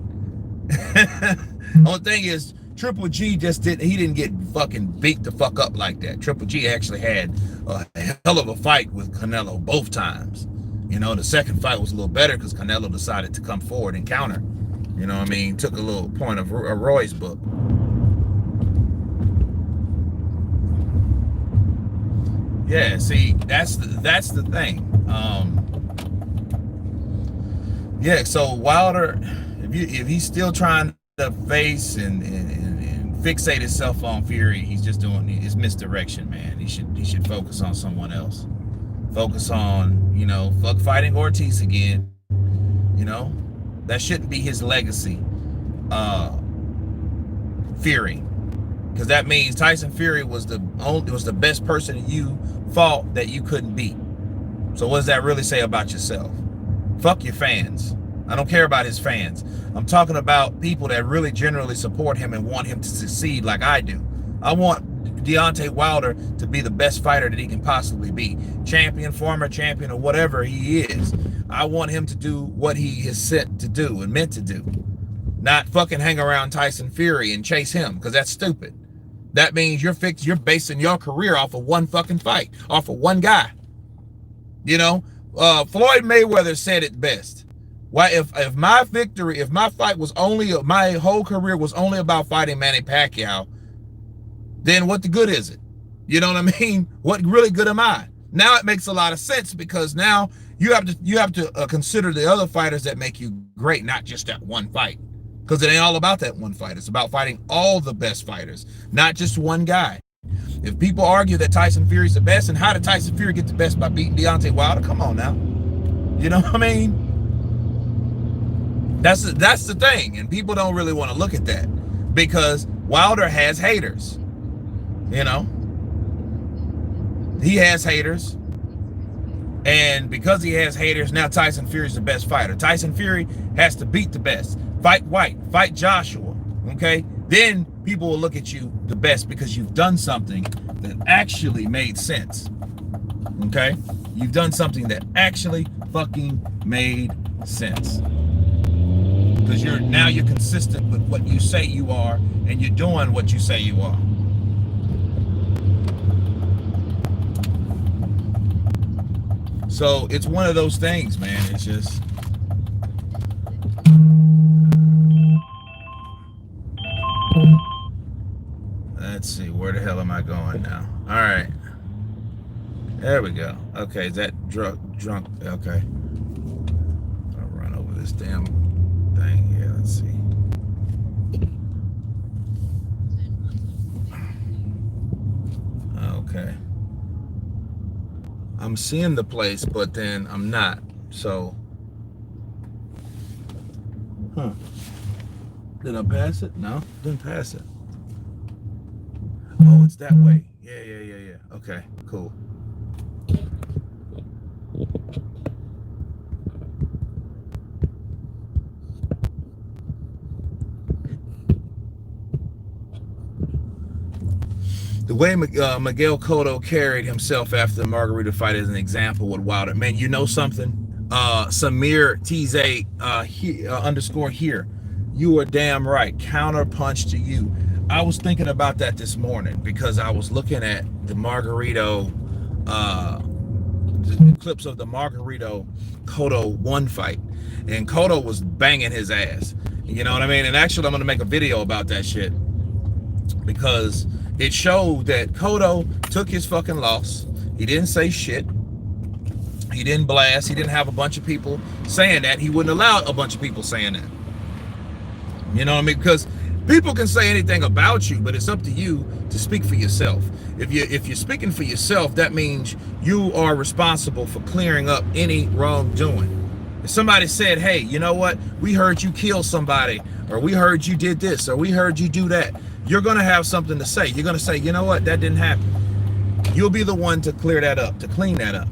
Only thing is, Triple G didn't get fucking beat the fuck up like that. Triple G actually had a hell of a fight with Canelo both times. You know, the second fight was a little better because Canelo decided to come forward and counter. You know what I mean? Took a little point of Roy's book. Yeah, see, that's the thing. Yeah, so Wilder, if he's still trying to face and fixate himself on Fury, he's just doing his misdirection, man. He should focus on someone else. Focus on, you know, fuck fighting Ortiz again. You know, that shouldn't be his legacy. Fury, because that means Tyson Fury was the best person you fought that you couldn't beat. So what does that really say about yourself? Fuck your fans. I don't care about his fans. I'm talking about people that really generally support him and want him to succeed like I do. I want Deontay Wilder to be the best fighter that he can possibly be. Champion, former champion, or whatever he is. I want him to do what he is set to do and meant to do. Not fucking hang around Tyson Fury and chase him, because that's stupid. That means you're basing your career off of one fucking fight, off of one guy. You know, Floyd Mayweather said it best. Why, if my victory, if my fight was only, my whole career was only about fighting Manny Pacquiao, then what the good is it? You know what I mean? What really good am I? Now it makes a lot of sense, because now you have to consider the other fighters that make you great, not just that one fight. Because it ain't all about that one fight. It's about fighting all the best fighters, not just one guy. If people argue that Tyson Fury's the best, and how did Tyson Fury get the best by beating Deontay Wilder? Come on now. You know what I mean? That's the thing. And people don't really want to look at that, because Wilder has haters. You know? He has haters. And because he has haters, now Tyson Fury's the best fighter. Tyson Fury has to beat the best. Fight White, fight Joshua, okay? Then people will look at you the best, because you've done something that actually made sense, okay? You've done something that actually fucking made sense. Because you're consistent with what you say you are, and you're doing what you say you are. So it's one of those things, man. It's just... Let's see, where the hell am I going now? All right. There we go. Okay, is that drunk? Okay. I'll run over this damn thing here. Let's see. Okay. I'm seeing the place, but then I'm not. So, did I pass it? No, didn't pass it. Oh, it's that way. Yeah. Okay, cool. The way Miguel Cotto carried himself after the Margarita fight is an example with Wilder. Man, you know something? Samir TZ underscore here. You are damn right. Counterpunch to you. I was thinking about that this morning, because I was looking at the Margarito, the clips of the Margarito Cotto 1 fight, and Cotto was banging his ass. You know what I mean? And actually, I'm going to make a video about that shit, because it showed that Cotto took his fucking loss. He didn't say shit. He didn't blast. He didn't have a bunch of people saying that. He wouldn't allow a bunch of people saying that. You know what I mean? Because people can say anything about you, but it's up to you to speak for yourself. If you're speaking for yourself, that means you are responsible for clearing up any wrongdoing. If somebody said, hey, you know what? We heard you kill somebody, or we heard you did this, or we heard you do that. You're going to have something to say. You're going to say, you know what? That didn't happen. You'll be the one to clear that up, to clean that up.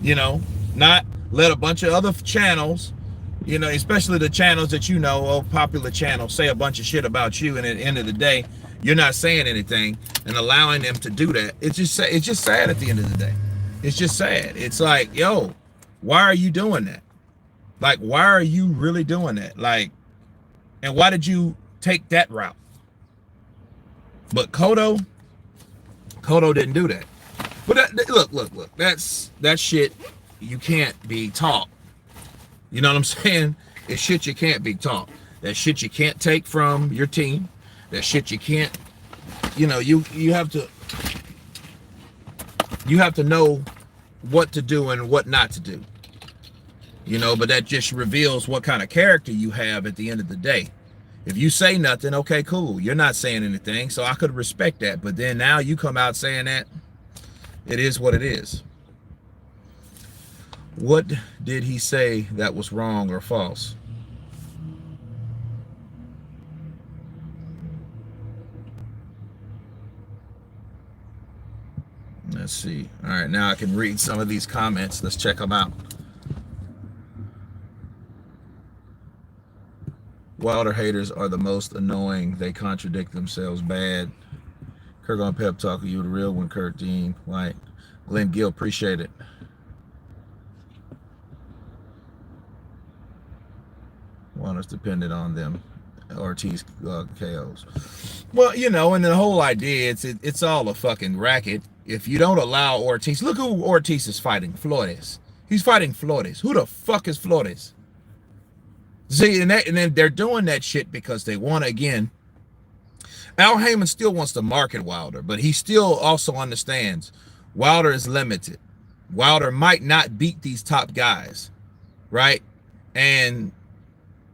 You know, not let a bunch of other channels, you know, especially the channels that you know, popular channels, say a bunch of shit about you, and at the end of the day, you're not saying anything and allowing them to do that. It's just sad at the end of the day. It's just sad. It's like, yo, why are you doing that? Like, why are you really doing that? Like, and why did you take that route? But Cotto didn't do that. But look, that's shit you can't be taught. You know what I'm saying? It's shit you can't be taught. That shit you can't take from your team. That shit you can't, you know, you have to know what to do and what not to do. You know, but that just reveals what kind of character you have at the end of the day. If you say nothing, okay, cool. You're not saying anything, so I could respect that. But then now you come out saying that, it is what it is. What did he say that was wrong or false? Let's see. All right, now I can read some of these comments. Let's check them out. Wilder haters are the most annoying. They contradict themselves bad. Kirk on pep talk, you the real one, Kurt Dean. Like, Glenn Gill, appreciate it. Wilder's dependent on them. Ortiz KOs. Well, you know, and the whole idea, it's all a fucking racket. If you don't allow Ortiz, look who Ortiz is fighting, Flores. He's fighting Flores. Who the fuck is Flores? See, and then they're doing that shit because they want to, again, Al Heyman still wants to market Wilder, but he still also understands Wilder is limited. Wilder might not beat these top guys, right? And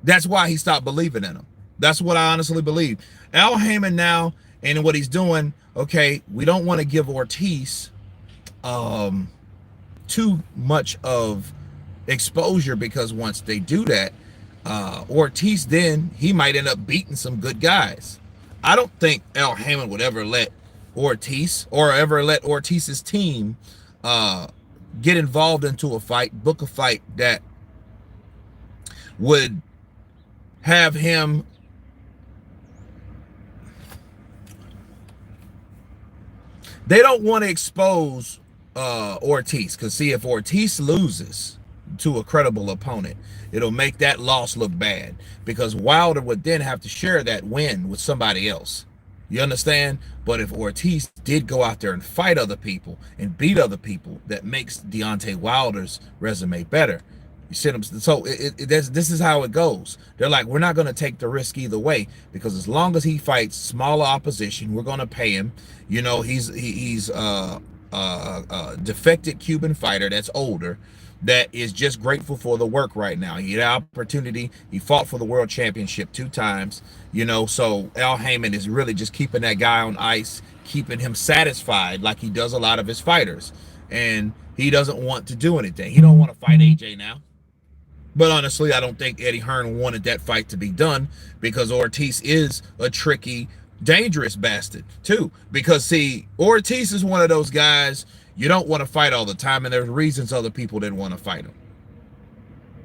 that's why he stopped believing in him. That's what I honestly believe. Al Heyman now, and what he's doing, okay, we don't want to give Ortiz too much of exposure, because once they do that, Ortiz, then he might end up beating some good guys. I don't think Al Heyman would ever let Ortiz or ever let Ortiz's team get involved into a fight, book a fight that would have him they don't want to expose Ortiz, because see, if Ortiz loses to a credible opponent, it'll make that loss look bad, because Wilder would then have to share that win with somebody else. You understand? But if Ortiz did go out there and fight other people and beat other people, that makes Deontay Wilder's resume better. You see them? So this is how it goes. They're like, we're not going to take the risk either way, because as long as he fights smaller opposition, we're going to pay him. You know, he's a defected Cuban fighter that's older, that is just grateful for the work right now. He had an opportunity. He fought for the world championship 2 times, you know, so Al Heyman is really just keeping that guy on ice, keeping him satisfied like he does a lot of his fighters. And he doesn't want to do anything. He don't want to fight AJ now. But honestly, I don't think Eddie Hearn wanted that fight to be done, because Ortiz is a tricky, dangerous bastard too. Because see, Ortiz is one of those guys you don't want to fight all the time, and there's reasons other people didn't want to fight him.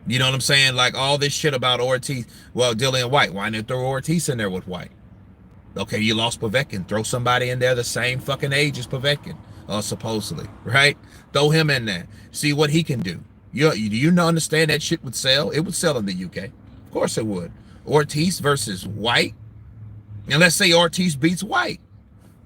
You know what I'm saying? Like all this shit about Ortiz. Well, Dillian White, why didn't throw Ortiz in there with White? Okay, you lost Povetkin. Throw somebody in there the same fucking age as Povetkin, supposedly, right? Throw him in there. See what he can do. Do you understand that shit would sell? It would sell in the UK. Of course it would. Ortiz versus White. And let's say Ortiz beats White.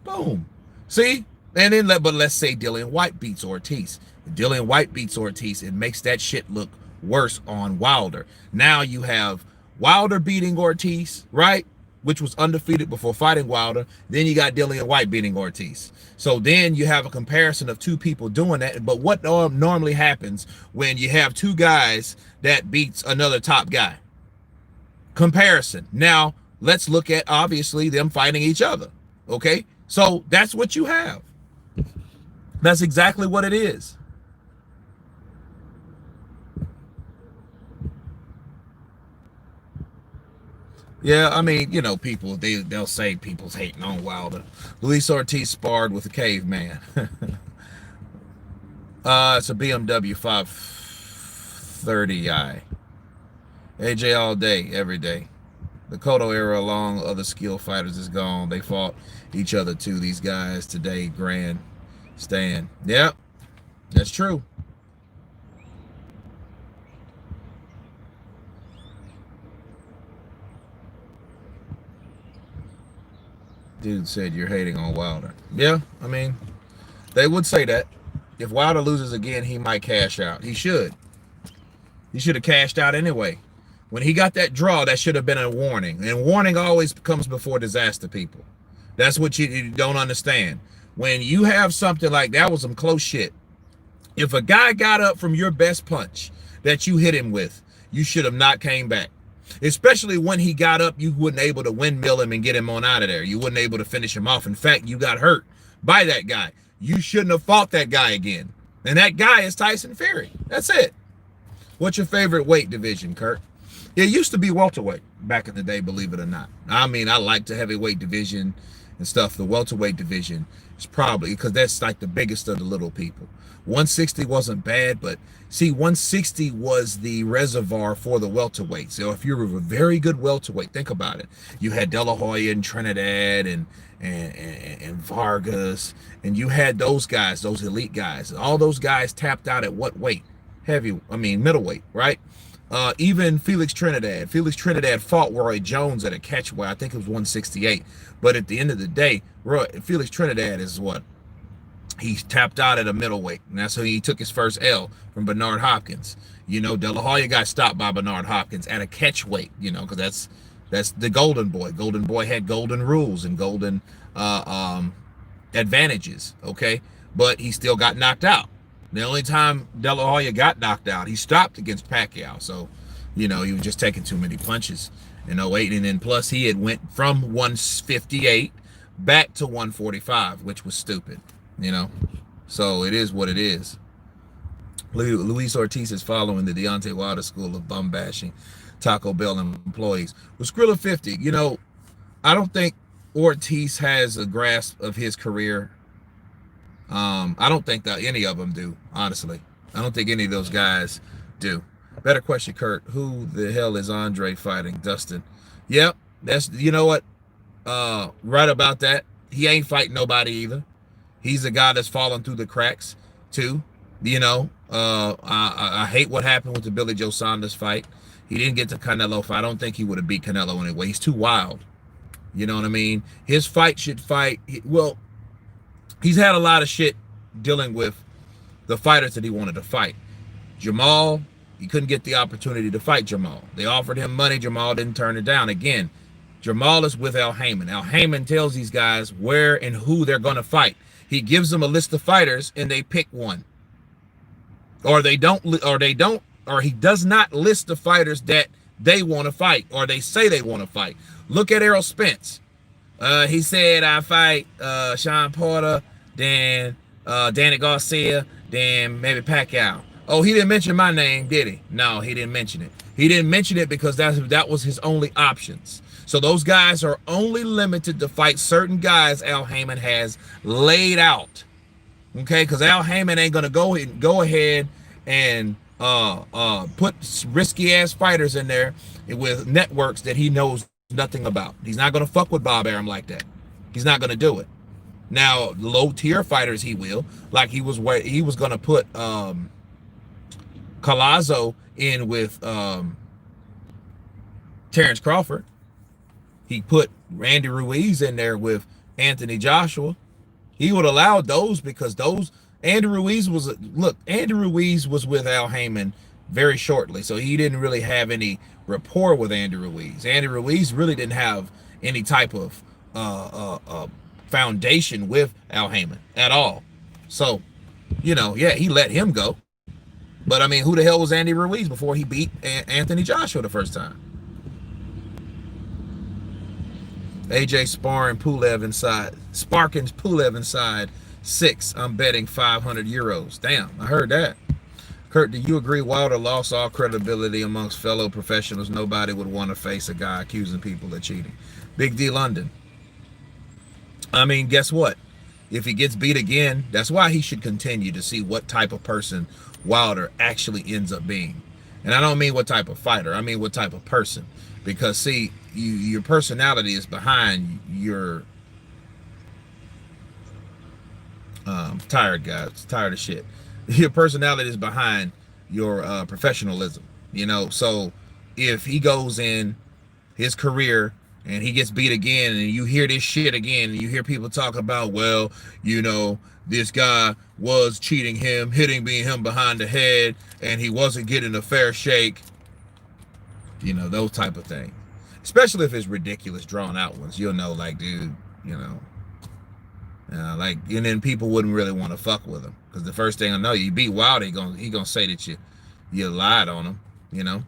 Boom. See? And then, but let's say Dillian White beats Ortiz. If Dillian White beats Ortiz, it makes that shit look worse on Wilder. Now you have Wilder beating Ortiz, right? Which was undefeated before fighting Wilder. Then you got Dillian White beating Ortiz. So then you have a comparison of 2 people doing that. But what normally happens when you have 2 guys that beats another top guy? Comparison. Now, let's look at, obviously, them fighting each other. Okay? So that's what you have. That's exactly what it is. Yeah, I mean, you know, people, they'll say people's hating on Wilder. Luis Ortiz sparred with a caveman. It's a BMW 530i. AJ all day, every day. The Cotto era, along other skilled fighters, is gone. They fought each other too. These guys today, grandstand. Yep, that's true. Dude said you're hating on Wilder. Yeah, I mean, they would say that. If Wilder loses again, he might cash out. He should. He should have cashed out anyway. When he got that draw, that should have been a warning. And warning always comes before disaster, people. That's what you don't understand. When you have something like that, was some close shit. If a guy got up from your best punch that you hit him with, you should have not came back. Especially when he got up, you wasn't able to windmill him and get him on out of there. You wasn't able to finish him off. In fact, you got hurt by that guy. You shouldn't have fought that guy again. And that guy is Tyson Fury. That's it. What's your favorite weight division, Kurt? It used to be welterweight back in the day, believe it or not. I mean, I like the heavyweight division and stuff. The welterweight division is probably, because that's like the biggest of the little people. 160 wasn't bad, but see, 160 was the reservoir for the welterweight. So if you were a very good welterweight, think about it. You had De La Hoya and Trinidad and Vargas, and you had those guys, those elite guys. All those guys tapped out at what weight? Middleweight, right? Even Felix Trinidad. Felix Trinidad fought Roy Jones at a catchweight. I think it was 168. But at the end of the day, Felix Trinidad is what? He tapped out at a middleweight, and that's how he took his first L from Bernard Hopkins. De La Hoya got stopped by Bernard Hopkins at a catchweight, because that's the Golden Boy. Golden Boy had golden rules and golden advantages, okay? But he still got knocked out. The only time De La Hoya got knocked out, he stopped against Pacquiao. So, he was just taking too many punches in 08. And then plus he had went from 158 back to 145, which was stupid. So it is what it is. Luis Ortiz is following the Deontay Wilder school of bum bashing Taco Bell employees. With Skrilla 50, I don't think Ortiz has a grasp of his career. I don't think that any of them do, honestly. I don't think any of those guys do. Better question, Kurt. Who the hell is Andre fighting? Dustin. Yep, that's, what? Right about that. He ain't fighting nobody either. He's a guy that's fallen through the cracks too. I hate what happened with the Billy Joe Saunders fight. He didn't get the Canelo fight. I don't think he would have beat Canelo anyway. He's too wild. You know what I mean? His fight should fight. Well, he's had a lot of shit dealing with the fighters that he wanted to fight. Jamal, he couldn't get the opportunity to fight Jamal. They offered him money. Jamal didn't turn it down. Again, Jamal is with Al Heyman. Al Heyman tells these guys where and who they're going to fight. He gives them a list of fighters and they pick one. Or he does not list the fighters that they want to fight or they say they want to fight. Look at Errol Spence. He said, I fight Sean Porter, then Danny Garcia, then maybe Pacquiao. Oh, he didn't mention my name, did he? No, he didn't mention it. He didn't mention it because that was his only options. So those guys are only limited to fight certain guys Al Heyman has laid out. Okay, because Al Heyman ain't gonna go ahead and put risky ass fighters in there with networks that he knows nothing about. He's not gonna fuck with Bob Arum like that. He's not gonna do it. Now, low tier fighters he will, like he was gonna put Collazo in with Terrence Crawford. He put Randy Ruiz in there with Anthony Joshua. He would allow those because Andy Ruiz was with Al Heyman very shortly, so he didn't really have any rapport with Andy Ruiz. Andy Ruiz really didn't have any type of foundation with Al Heyman at all. So, yeah, he let him go. But I mean, who the hell was Andy Ruiz before he beat Anthony Joshua the first time? AJ Sparkins Pulev inside 6. I'm betting 500 euros. Damn, I heard that. Kurt, do you agree Wilder lost all credibility amongst fellow professionals? Nobody would want to face a guy accusing people of cheating. Big D London. I mean, guess what? If he gets beat again, that's why he should continue to see what type of person Wilder actually ends up being. And I don't mean what type of fighter. I mean what type of person. Because, see, your personality is behind your... tired, guys. Tired of shit. Your personality is behind your professionalism. So if he goes in his career and he gets beat again and you hear this shit again and you hear people talk about, well, this guy was cheating him, hitting him behind the head, and he wasn't getting a fair shake. Those type of things. Especially if it's ridiculous, drawn out ones. You'll know, like, dude, and then people wouldn't really want to fuck with him. Because the first thing I know, you beat Wilder, he gonna say that you lied on him,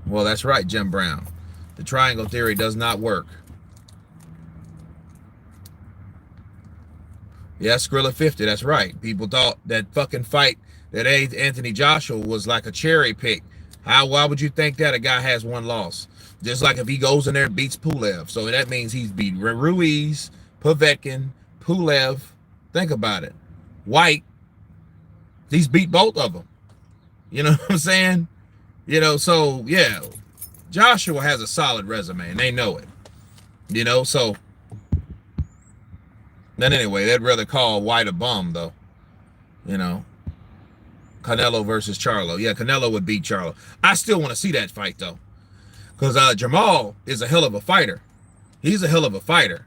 Well, that's right, Jim Brown. The triangle theory does not work. Yeah, Skrilla 50, that's right. People thought that fucking fight that Anthony Joshua was like a cherry pick. Why would you think that a guy has one loss? Just like if he goes in there and beats Pulev. So that means he's beat Ruiz, Povetkin, Pulev. Think about it. White, he's beat both of them. You know what I'm saying? You know, so yeah, Joshua has a solid resume and they know it. You know, so then anyway, they'd rather call White a bum though. You know, Canelo versus Charlo. Yeah, Canelo would beat Charlo. I still want to see that fight though, because Jamal is a hell of a fighter. He's a hell of a fighter,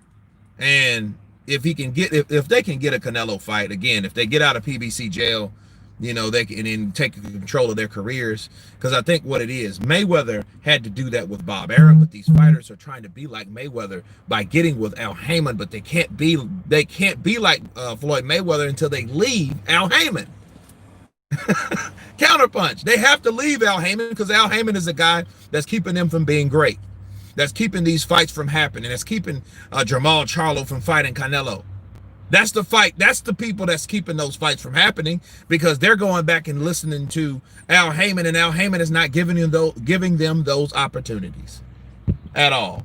and if he can get, if they can get a Canelo fight again, if they get out of PBC jail, you know, they can and take control of their careers. Because I think what it is, Mayweather had to do that with Bob Arum, but these fighters are trying to be like Mayweather by getting with Al Heyman, but they can't be like Floyd Mayweather until they leave Al Heyman. Counterpunch. They have to leave Al Heyman because Al Heyman is a guy that's keeping them from being great. That's keeping these fights from happening. That's keeping Jamal Charlo from fighting Canelo. That's the fight. That's the people that's keeping those fights from happening because they're going back and listening to Al Heyman, and Al Heyman is not giving them those opportunities at all.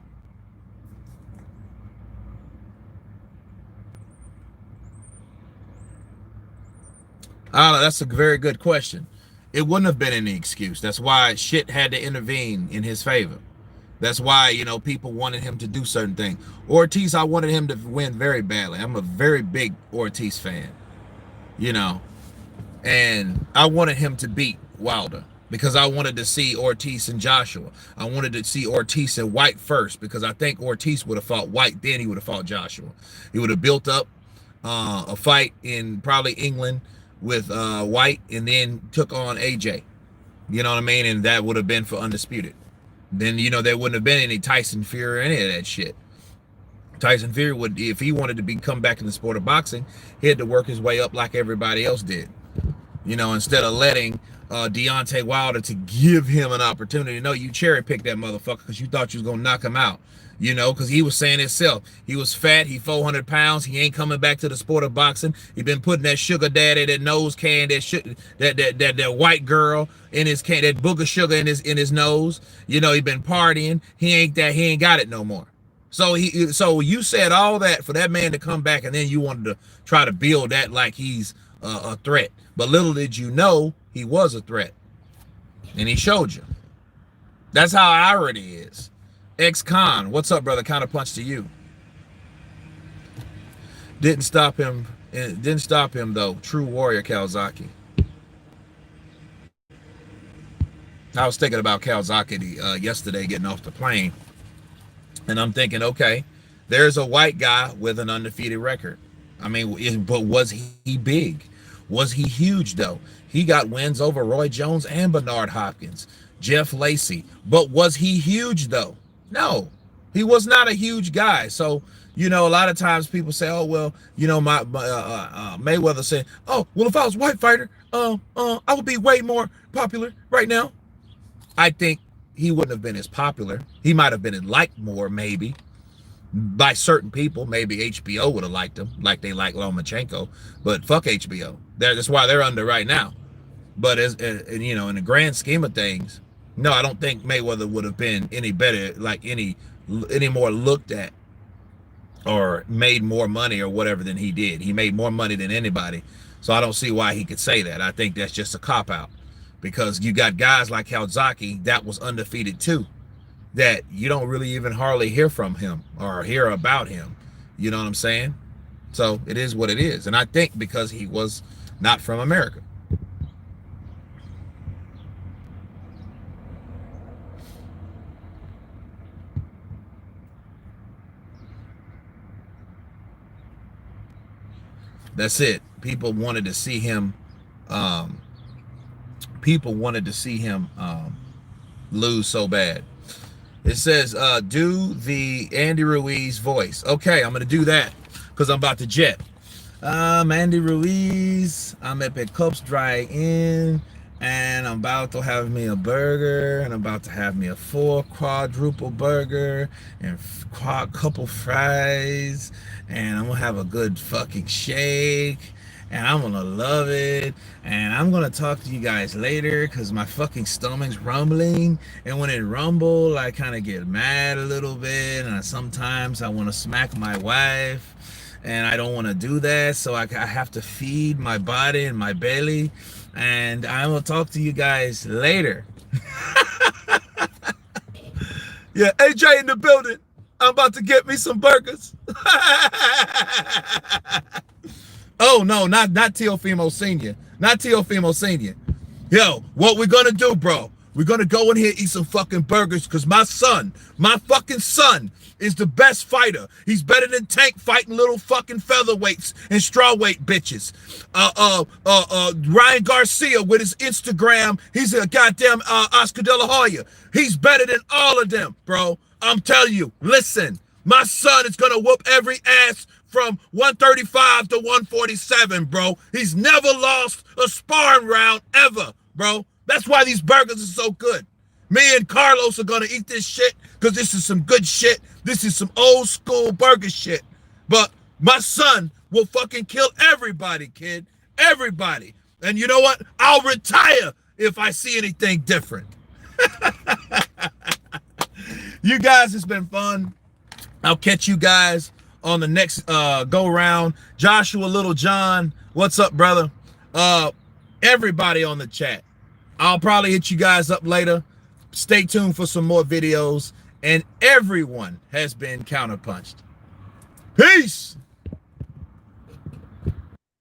That's a very good question. It wouldn't have been any excuse. That's why shit had to intervene in his favor. That's why, you know, people wanted him to do certain things. Ortiz, I wanted him to win very badly. I'm a very big Ortiz fan, you know, and I wanted him to beat Wilder because I wanted to see Ortiz and Joshua. I wanted to see Ortiz and White first because I think Ortiz would have fought White, then he would have fought Joshua. He would have built up a fight in probably England with White and then took on AJ. You know what I mean? And that would have been for undisputed. Then, you know, there wouldn't have been any Tyson Fury or any of that shit. Tyson Fury would, if he wanted to come back in the sport of boxing, he had to work his way up like everybody else did. You know, instead of letting Deontay Wilder to give him an opportunity. No, you cherry picked that motherfucker because you thought you was gonna knock him out. You know, because he was saying himself, he was fat, he 400 pounds, he ain't coming back to the sport of boxing. He been putting that sugar daddy, that nose can, that white girl in his can, that booger sugar in his nose. You know, he been partying. He ain't got it no more. So you said all that for that man to come back, and then you wanted to try to build that like he's a threat. But little did you know he was a threat, and he showed you. That's how irony is. Khan, what's up, brother? Counterpunch to you. Didn't stop him though. True warrior Calzaghe. I was thinking about Calzaghe yesterday getting off the plane, and I'm thinking, okay, there's a white guy with an undefeated record. I mean, but was he big? Was he huge though? He got wins over Roy Jones and Bernard Hopkins, Jeff Lacey. But was he huge though? No, he was not a huge guy. So, you know, a lot of times people say, oh, well, you know, Mayweather said, oh, well, if I was a white fighter, I would be way more popular right now. I think he wouldn't have been as popular. He might have been liked more, maybe, by certain people. Maybe HBO would have liked him like they like Lomachenko, but fuck HBO. That's why they're under right now. But as you know, in the grand scheme of things, no, I don't think Mayweather would have been any better, like any more looked at or made more money or whatever than he did. He made more money than anybody. So I don't see why he could say that. I think that's just a cop-out because you got guys like Calzaghe that was undefeated too, that you don't really even hardly hear from him or hear about him. You know what I'm saying? So it is what it is. And I think because he was not from America. That's it. People wanted to see him. People wanted to see him lose so bad. It says, do the Andy Ruiz voice. Okay, I'm gonna do that because I'm about to jet. Andy Ruiz, I'm at Cups Dry In. and I'm about to have me a burger, and I'm about to have me a 4 quadruple burger and couple fries, and I'm gonna have a good fucking shake, and I'm gonna love it, and I'm gonna talk to you guys later because my fucking stomach's rumbling, and when it rumble, I kind of get mad a little bit, and sometimes I want to smack my wife, and I don't want to do that, so I have to feed my body and my belly, and I will talk to you guys later. Yeah, AJ in the building. I'm about to get me some burgers. Oh no, not Teofimo Senior, not Teofimo Senior. Yo, what we're gonna do, bro? We're gonna go in here, eat some fucking burgers, because my fucking son, is the best fighter. He's better than Tank fighting little fucking featherweights and strawweight bitches. Ryan Garcia with his Instagram, he's a goddamn Oscar De La Hoya. He's better than all of them, bro. I'm telling you, listen, my son is gonna whoop every ass from 135 to 147, bro. He's never lost a sparring round ever, bro. That's why these burgers are so good. Me and Carlos are gonna eat this shit because this is some good shit. This is some old school burger shit. But my son will fucking kill everybody, kid. Everybody. And you know what? I'll retire if I see anything different. You guys, it's been fun. I'll catch you guys on the next go round. Joshua Little John, what's up, brother? Everybody on the chat. I'll probably hit you guys up later. Stay tuned for some more videos. And everyone has been counterpunched. Peace.